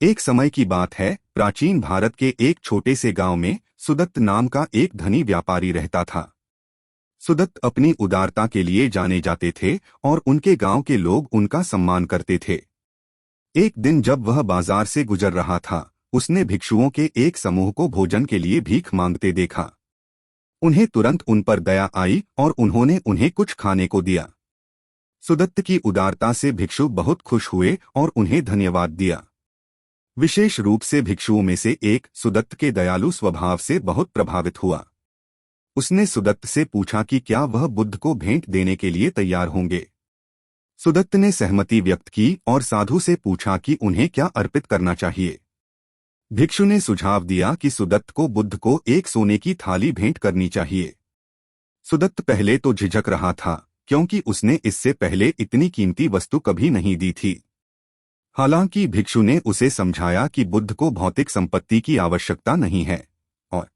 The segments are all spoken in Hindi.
एक समय की बात है, प्राचीन भारत के एक छोटे से गांव में सुदत्त नाम का एक धनी व्यापारी रहता था। सुदत्त अपनी उदारता के लिए जाने जाते थे और उनके गांव के लोग उनका सम्मान करते थे। एक दिन जब वह बाजार से गुजर रहा था, उसने भिक्षुओं के एक समूह को भोजन के लिए भीख मांगते देखा। उन्हें तुरंत उन पर दया आई और उन्होंने उन्हें कुछ खाने को दिया। सुदत्त की उदारता से भिक्षु बहुत खुश हुए और उन्हें धन्यवाद दिया। विशेष रूप से भिक्षुओं में से एक सुदत्त के दयालु स्वभाव से बहुत प्रभावित हुआ। उसने सुदत्त से पूछा कि क्या वह बुद्ध को भेंट देने के लिए तैयार होंगे। सुदत्त ने सहमति व्यक्त की और साधु से पूछा कि उन्हें क्या अर्पित करना चाहिए। भिक्षु ने सुझाव दिया कि सुदत्त को बुद्ध को एक सोने की थाली भेंट करनी चाहिए। सुदत्त पहले तो झिझक रहा था, क्योंकि उसने इससे पहले इतनी कीमती वस्तु कभी नहीं दी थी। हालांकि भिक्षु ने उसे समझाया कि बुद्ध को भौतिक संपत्ति की आवश्यकता नहीं है और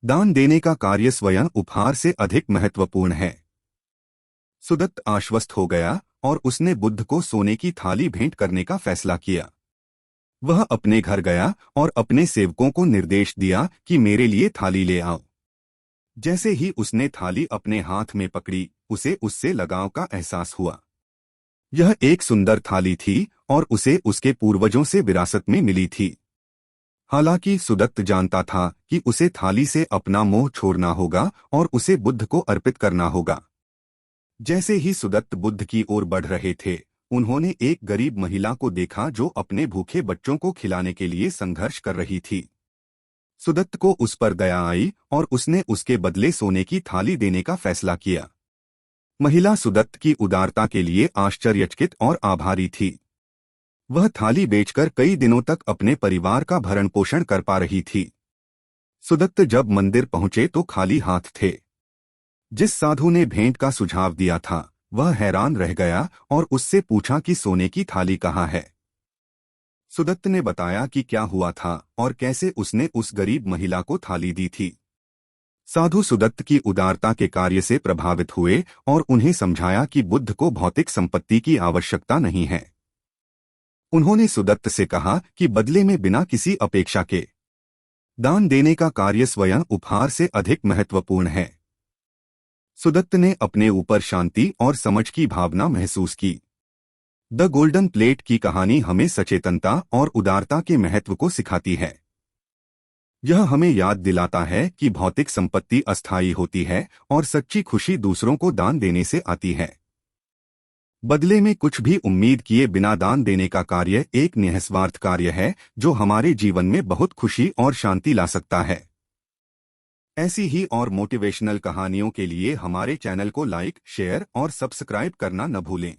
दान देने का कार्य स्वयं उपहार से अधिक महत्वपूर्ण है। सुदत्त आश्वस्त हो गया और उसने बुद्ध को सोने की थाली भेंट करने का फैसला किया। वह अपने घर गया और अपने सेवकों को निर्देश दिया कि मेरे लिए थाली ले आओ। जैसे ही उसने थाली अपने हाथ में पकड़ी, उसे उससे लगाव का एहसास हुआ। यह एक सुंदर थाली थी और उसे उसके पूर्वजों से विरासत में मिली थी। हालांकि सुदत्त जानता था कि उसे थाली से अपना मोह छोड़ना होगा और उसे बुद्ध को अर्पित करना होगा। जैसे ही सुदत्त बुद्ध की ओर बढ़ रहे थे, उन्होंने एक गरीब महिला को देखा जो अपने भूखे बच्चों को खिलाने के लिए संघर्ष कर रही थी। सुदत्त को उस पर दया आई और उसने उसके बदले सोने की थाली देने का फैसला किया। महिला सुदत्त की उदारता के लिए आश्चर्यचकित और आभारी थी। वह थाली बेचकर कई दिनों तक अपने परिवार का भरण पोषण कर पा रही थी। सुदत्त जब मंदिर पहुंचे तो खाली हाथ थे। जिस साधु ने भेंट का सुझाव दिया था, वह हैरान रह गया और उससे पूछा कि सोने की थाली कहाँ है। सुदत्त ने बताया कि क्या हुआ था और कैसे उसने उस गरीब महिला को थाली दी थी। साधु सुदत्त की उदारता के कार्य से प्रभावित हुए और उन्हें समझाया कि बुद्ध को भौतिक संपत्ति की आवश्यकता नहीं है। उन्होंने सुदत्त से कहा कि बदले में बिना किसी अपेक्षा के दान देने का कार्य स्वयं उपहार से अधिक महत्वपूर्ण है। सुदत्त ने अपने ऊपर शांति और समझ की भावना महसूस की। द गोल्डन प्लेट की कहानी हमें सचेतनता और उदारता के महत्व को सिखाती है। यह हमें याद दिलाता है कि भौतिक संपत्ति अस्थायी होती है और सच्ची खुशी दूसरों को दान देने से आती है। बदले में कुछ भी उम्मीद किए बिना दान देने का कार्य एक निस्वार्थ कार्य है जो हमारे जीवन में बहुत खुशी और शांति ला सकता है। ऐसी ही और मोटिवेशनल कहानियों के लिए हमारे चैनल को लाइक, शेयर और सब्सक्राइब करना न भूलें।